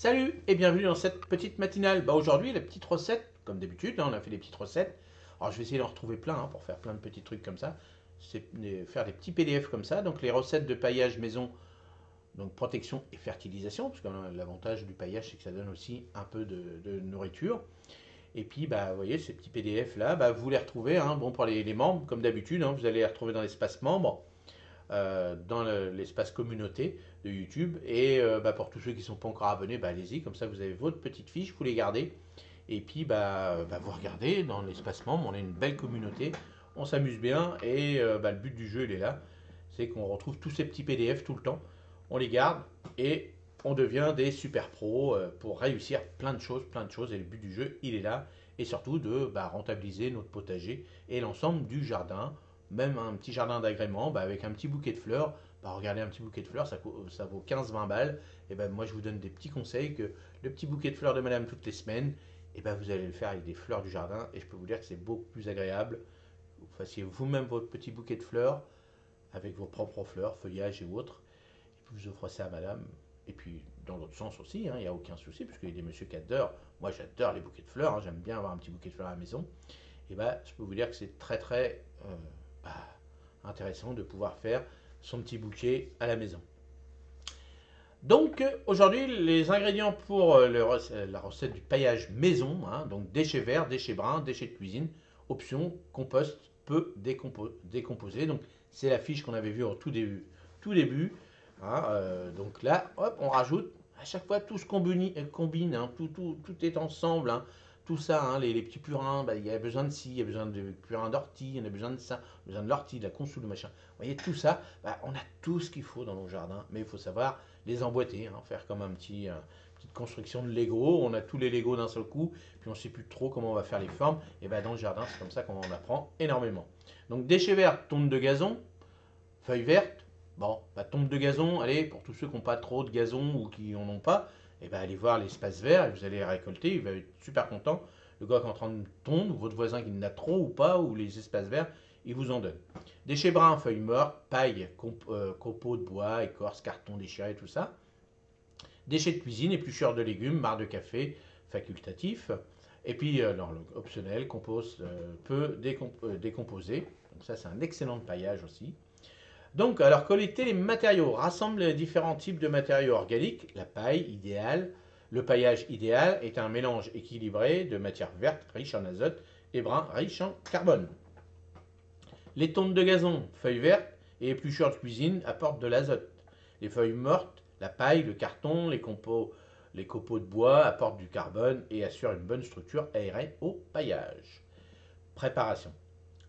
Salut et bienvenue dans cette petite matinale. Aujourd'hui, la petite recette, comme d'habitude, on a fait des petites recettes. Alors je vais essayer d'en retrouver plein pour faire plein de petits trucs comme ça. C'est faire des petits PDF comme ça. Donc les recettes de paillage maison, donc protection et fertilisation, parce que l'avantage du paillage, c'est que ça donne aussi un peu de nourriture. Et puis, vous voyez, ces petits PDF là, vous les retrouvez. Bon, pour les membres, comme d'habitude, vous allez les retrouver dans l'espace membre, dans l'espace communauté de YouTube. Et pour tous ceux qui ne sont pas encore abonnés, allez-y, comme ça vous avez votre petite fiche, vous les gardez. Et puis vous regardez dans l'espace membre, on est une belle communauté, on s'amuse bien. Et le but du jeu, il est là, c'est qu'on retrouve tous ces petits PDF tout le temps, on les garde et on devient des super pros pour réussir plein de choses, plein de choses. Et le but du jeu, il est là. Et surtout de rentabiliser notre potager et l'ensemble du jardin, même un petit jardin d'agrément, avec un petit bouquet de fleurs. Regardez, un petit bouquet de fleurs, ça vaut 15-20 balles. Et moi, je vous donne des petits conseils que le petit bouquet de fleurs de madame toutes les semaines, vous allez le faire avec des fleurs du jardin. Et je peux vous dire que c'est beaucoup plus agréable. Vous fassiez vous-même votre petit bouquet de fleurs avec vos propres fleurs, feuillages et autres. Et puis vous offrez ça à madame. Et puis dans l'autre sens aussi, il n'y a aucun souci, parce qu'il y a des messieurs qui adorent. Moi, j'adore les bouquets de fleurs. J'aime bien avoir un petit bouquet de fleurs à la maison. Et je peux vous dire que c'est très très intéressant de pouvoir faire son petit bouquet à la maison. Donc aujourd'hui, les ingrédients pour la recette du paillage maison, donc déchets verts, déchets bruns, déchets de cuisine, option compost peu décomposé. Donc c'est la fiche qu'on avait vue au tout début. Donc là, hop, on rajoute à chaque fois tout ce qu'on combine, tout est ensemble. Tout ça, les petits purins, il y a besoin de ci, il y a besoin de purins d'ortie, il y a besoin de ça, besoin de l'ortie, de la consoude, de machin. Vous voyez, tout ça, on a tout ce qu'il faut dans nos jardins, mais il faut savoir les emboîter, faire comme petite construction de Lego. On a tous les Lego d'un seul coup, puis on ne sait plus trop comment on va faire les formes. Et dans le jardin, c'est comme ça qu'on en apprend énormément. Donc déchets verts, tonte de gazon, feuilles vertes. Bon, tombe de gazon, allez, pour tous ceux qui n'ont pas trop de gazon ou qui n'en ont pas, allez voir l'espace vert et vous allez les récolter, il va être super content. Le gars qui est en train de tondre, votre voisin qui en a trop ou pas, ou les espaces verts, il vous en donne. Déchets bruns, feuilles mortes, paille, copeaux de bois, écorce, carton déchiré, tout ça. Déchets de cuisine, épluchures de légumes, marc de café, facultatif. Et puis, optionnel, compost peu décomposé. Donc ça, c'est un excellent paillage aussi. Donc, alors, collecter les matériaux. Rassemble les différents types de matériaux organiques. La paille idéale. Le paillage idéal est un mélange équilibré de matières vertes riches en azote et bruns riches en carbone. Les tontes de gazon, feuilles vertes et épluchures de cuisine apportent de l'azote. Les feuilles mortes, la paille, le carton, les copeaux de bois apportent du carbone et assurent une bonne structure aérée au paillage. Préparation.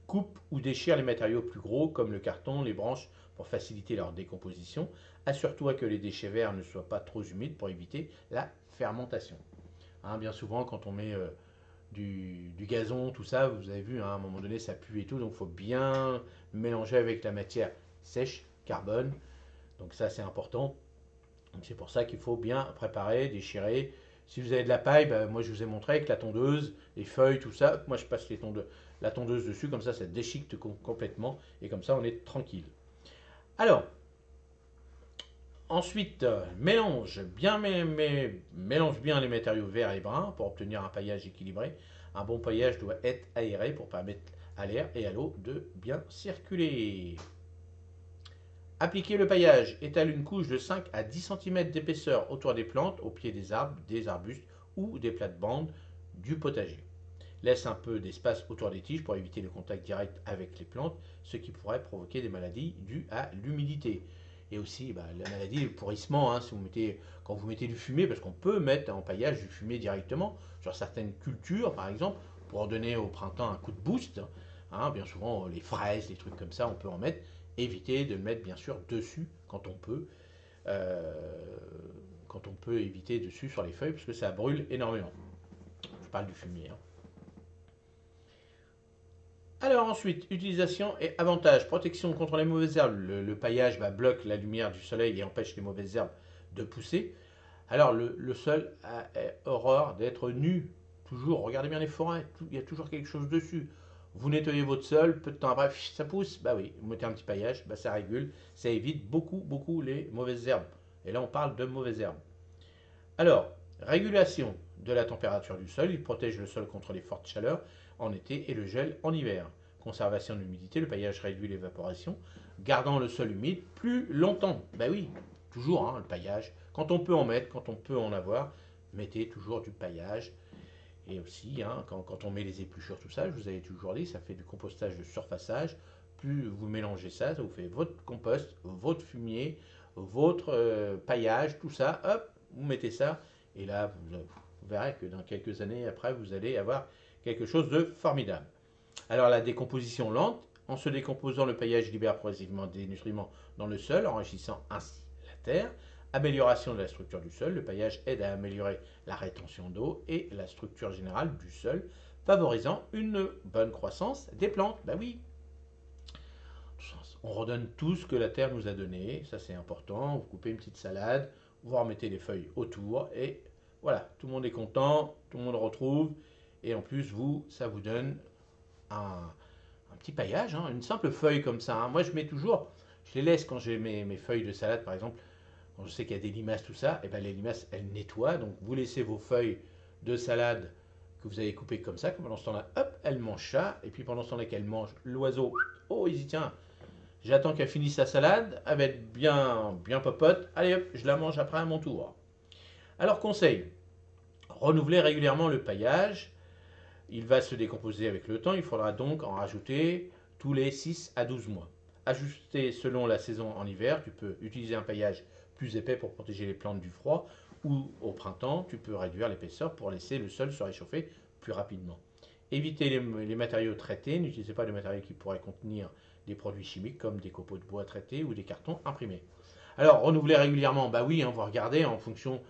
Coupe ou déchire les matériaux plus gros comme le carton, les branches pour faciliter leur décomposition. Assure-toi que les déchets verts ne soient pas trop humides pour éviter la fermentation. Bien souvent, quand on met du gazon, tout ça, vous avez vu, à un moment donné, ça pue et tout, donc il faut bien mélanger avec la matière sèche, carbone. Donc ça, c'est important. Donc c'est pour ça qu'il faut bien préparer, déchirer. Si vous avez de la paille, moi je vous ai montré avec la tondeuse, les feuilles, tout ça. Moi je passe la tondeuse dessus, comme ça déchiquette complètement et comme ça on est tranquille. Alors, ensuite, mélange bien les matériaux verts et bruns pour obtenir un paillage équilibré. Un bon paillage doit être aéré pour permettre à l'air et à l'eau de bien circuler. Appliquer le paillage. Étale une couche de 5 à 10 cm d'épaisseur autour des plantes, au pied des arbres, des arbustes ou des plates-bandes du potager. Laisse un peu d'espace autour des tiges pour éviter le contact direct avec les plantes, ce qui pourrait provoquer des maladies dues à l'humidité. Et aussi la maladie, le pourrissement, quand vous mettez du fumier, parce qu'on peut mettre en paillage du fumier directement sur certaines cultures, par exemple, pour donner au printemps un coup de boost. Bien souvent, les fraises, les trucs comme ça, on peut en mettre. Éviter de le mettre bien sûr dessus quand on peut. Quand on peut éviter dessus sur les feuilles, parce que ça brûle énormément. Je parle du fumier. Alors ensuite, utilisation et avantages. Protection contre les mauvaises herbes. Le paillage bloque la lumière du soleil et empêche les mauvaises herbes de pousser. Alors le sol a horreur d'être nu. Toujours, regardez bien les forêts, il y a toujours quelque chose dessus. Vous nettoyez votre sol, peu de temps après, ça pousse. Oui, vous mettez un petit paillage, ça régule, ça évite beaucoup les mauvaises herbes. Et là, on parle de mauvaises herbes. Alors, Régulation de la température du sol, il protège le sol contre les fortes chaleurs en été et le gel en hiver. Conservation de l'humidité, le paillage réduit l'évaporation, gardant le sol humide plus longtemps. Ben oui, toujours hein, le paillage. Quand on peut en mettre, quand on peut en avoir, mettez toujours du paillage. Et aussi, hein, quand on met les épluchures, tout ça, je vous avais toujours dit, ça fait du compostage de surfaçage. Plus vous mélangez ça, ça vous fait votre compost, votre fumier, votre paillage, tout ça. Hop, vous mettez ça. Et là, vous verrez que dans quelques années après, vous allez avoir quelque chose de formidable. Alors la décomposition lente, en se décomposant, le paillage libère progressivement des nutriments dans le sol, enrichissant ainsi la terre. Amélioration de la structure du sol, le paillage aide à améliorer la rétention d'eau et la structure générale du sol, favorisant une bonne croissance des plantes. Ben oui, on redonne tout ce que la terre nous a donné, ça c'est important. Vous coupez une petite salade, vous remettez les feuilles autour et voilà, tout le monde est content, tout le monde retrouve et en plus vous, ça vous donne un petit paillage, hein, une simple feuille comme ça. Hein. Moi je mets toujours, je les laisse quand j'ai mes feuilles de salade par exemple, quand je sais qu'il y a des limaces, tout ça, et ben les limaces elles nettoient, donc vous laissez vos feuilles de salade que vous avez coupées comme ça, que pendant ce temps-là, hop, elles mangent ça, et puis pendant ce temps-là qu'elles mangent, l'oiseau, oh il dit tiens, j'attends qu'elle finisse sa salade, elle va être bien popote, allez hop, je la mange après à mon tour. Alors conseil, renouveler régulièrement le paillage, il va se décomposer avec le temps, il faudra donc en rajouter tous les 6 à 12 mois. Ajusté selon la saison en hiver, tu peux utiliser un paillage plus épais pour protéger les plantes du froid, ou au printemps, tu peux réduire l'épaisseur pour laisser le sol se réchauffer plus rapidement. Évitez les matériaux traités, n'utilisez pas de matériaux qui pourraient contenir des produits chimiques comme des copeaux de bois traités ou des cartons imprimés. Alors, renouveler régulièrement, bah oui, hein, vous regardez en fonction,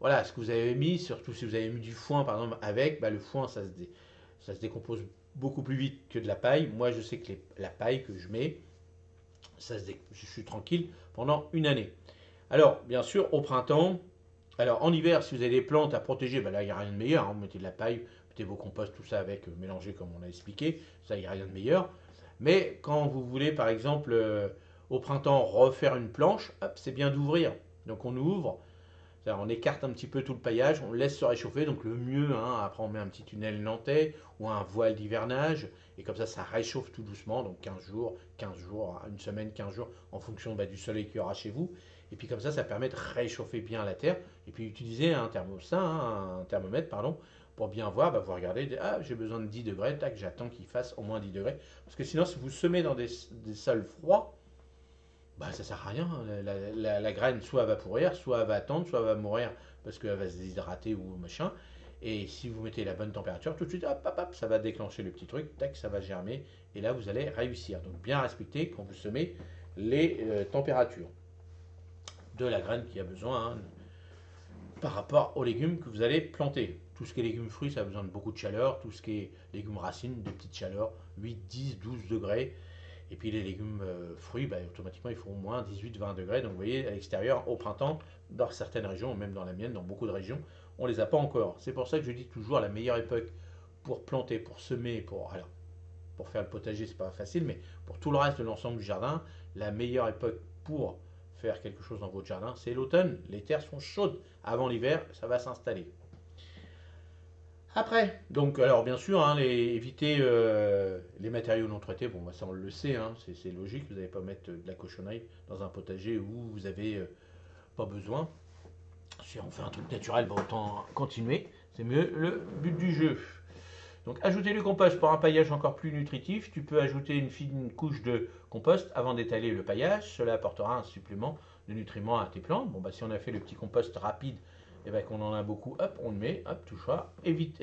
voilà, ce que vous avez mis, surtout si vous avez mis du foin par exemple avec, bah, le foin ça se décompose beaucoup plus vite que de la paille. Moi, je sais que la paille que je mets, je suis tranquille pendant une année. Alors, bien sûr, au printemps, alors en hiver, si vous avez des plantes à protéger, ben là, il n'y a rien de meilleur. Hein. Vous mettez de la paille, mettez vos composts, tout ça avec, mélangé comme on a expliqué. Ça, il n'y a rien de meilleur. Mais quand vous voulez, par exemple, au printemps, refaire une planche, hop, c'est bien d'ouvrir. Donc on ouvre, on écarte un petit peu tout le paillage, on laisse se réchauffer. Donc le mieux, hein, après on met un petit tunnel nantais ou un voile d'hivernage. Et comme ça réchauffe tout doucement. Donc 15 jours, une semaine, 15 jours, en fonction du soleil qu'il y aura chez vous. Et puis comme ça permet de réchauffer bien la terre. Et puis utiliser un thermostat, hein, un thermomètre, pardon, pour bien voir. Vous regardez, ah, j'ai besoin de 10 degrés, tac, j'attends qu'il fasse au moins 10 degrés. Parce que sinon, si vous semez dans des sols froids, ça ne sert à rien. La graine, soit elle va pourrir, soit elle va attendre, soit elle va mourir parce qu'elle va se déshydrater ou machin. Et si vous mettez la bonne température, tout de suite, hop, hop, hop, ça va déclencher le petit truc, tac, ça va germer. Et là, vous allez réussir. Donc bien respecter quand vous semez les températures de la graine qui a besoin hein, par rapport aux légumes que vous allez planter. Tout ce qui est légumes fruits, ça a besoin de beaucoup de chaleur. Tout ce qui est légumes racines, de petites chaleurs, 8, 10, 12 degrés. Et puis les légumes fruits, automatiquement, il faut au moins 18, 20 degrés. Donc vous voyez, à l'extérieur, au printemps, dans certaines régions, même dans la mienne, dans beaucoup de régions, on ne les a pas encore. C'est pour ça que je dis toujours la meilleure époque pour planter, pour semer, pour faire le potager, c'est pas facile, mais pour tout le reste de l'ensemble du jardin, la meilleure époque pour faire quelque chose dans votre jardin, c'est l'automne. Les terres sont chaudes. Avant l'hiver, ça va s'installer. Après, donc alors bien sûr, hein, éviter les matériaux non traités, bon ça on le sait, hein, c'est logique, vous n'allez pas mettre de la cochonnerie dans un potager où vous n'avez pas besoin. Si on fait un truc naturel, autant continuer, c'est mieux le but du jeu. Donc ajouter le compost pour un paillage encore plus nutritif, tu peux ajouter une fine couche de compost avant d'étaler le paillage, cela apportera un supplément de nutriments à tes plantes. Bon si on a fait le petit compost rapide, et qu'on en a beaucoup, hop, on le met, hop, tout ça. Évite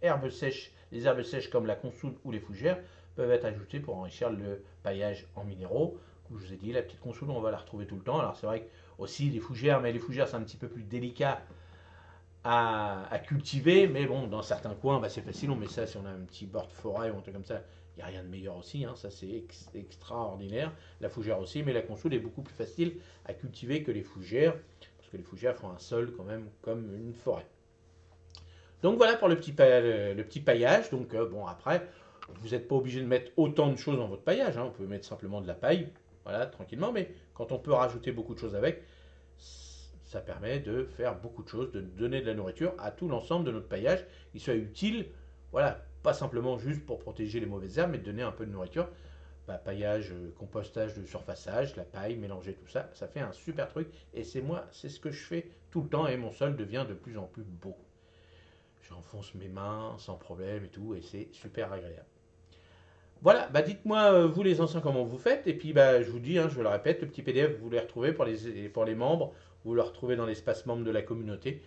herbes sèches, les herbes sèches comme la consoude ou les fougères peuvent être ajoutées pour enrichir le paillage en minéraux. Comme je vous ai dit, la petite consoude, on va la retrouver tout le temps. Alors c'est vrai que aussi les fougères, mais les fougères c'est un petit peu plus délicat à cultiver, mais bon, dans certains coins, c'est facile, on met ça si on a un petit bord de forêt ou un truc comme ça, il n'y a rien de meilleur aussi, hein, ça c'est extraordinaire, la fougère aussi, mais la consoude est beaucoup plus facile à cultiver que les fougères, parce que les fougères font un sol quand même comme une forêt. Donc voilà pour le petit paillage, donc après, vous n'êtes pas obligé de mettre autant de choses dans votre paillage, hein, on peut mettre simplement de la paille, voilà, tranquillement, mais quand on peut rajouter beaucoup de choses avec, ça permet de faire beaucoup de choses, de donner de la nourriture à tout l'ensemble de notre paillage, qui soit utile, voilà, pas simplement juste pour protéger les mauvaises herbes, mais de donner un peu de nourriture. Bah, paillage, compostage de surfaçage, la paille, mélanger tout ça, ça fait un super truc. Et c'est ce que je fais tout le temps et mon sol devient de plus en plus beau. J'enfonce mes mains sans problème et tout, et c'est super agréable. Voilà, bah dites-moi, vous les anciens, comment vous faites. Et puis, bah, je vous dis, hein, je le répète, le petit PDF, vous les retrouvez pour les membres, vous le retrouvez dans l'espace membre de la communauté.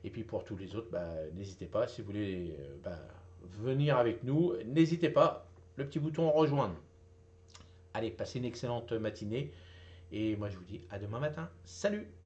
Et puis pour tous les autres, bah, n'hésitez pas, si vous voulez bah, venir avec nous, n'hésitez pas, le petit bouton rejoindre. Allez, passez une excellente matinée. Et moi, je vous dis à demain matin. Salut!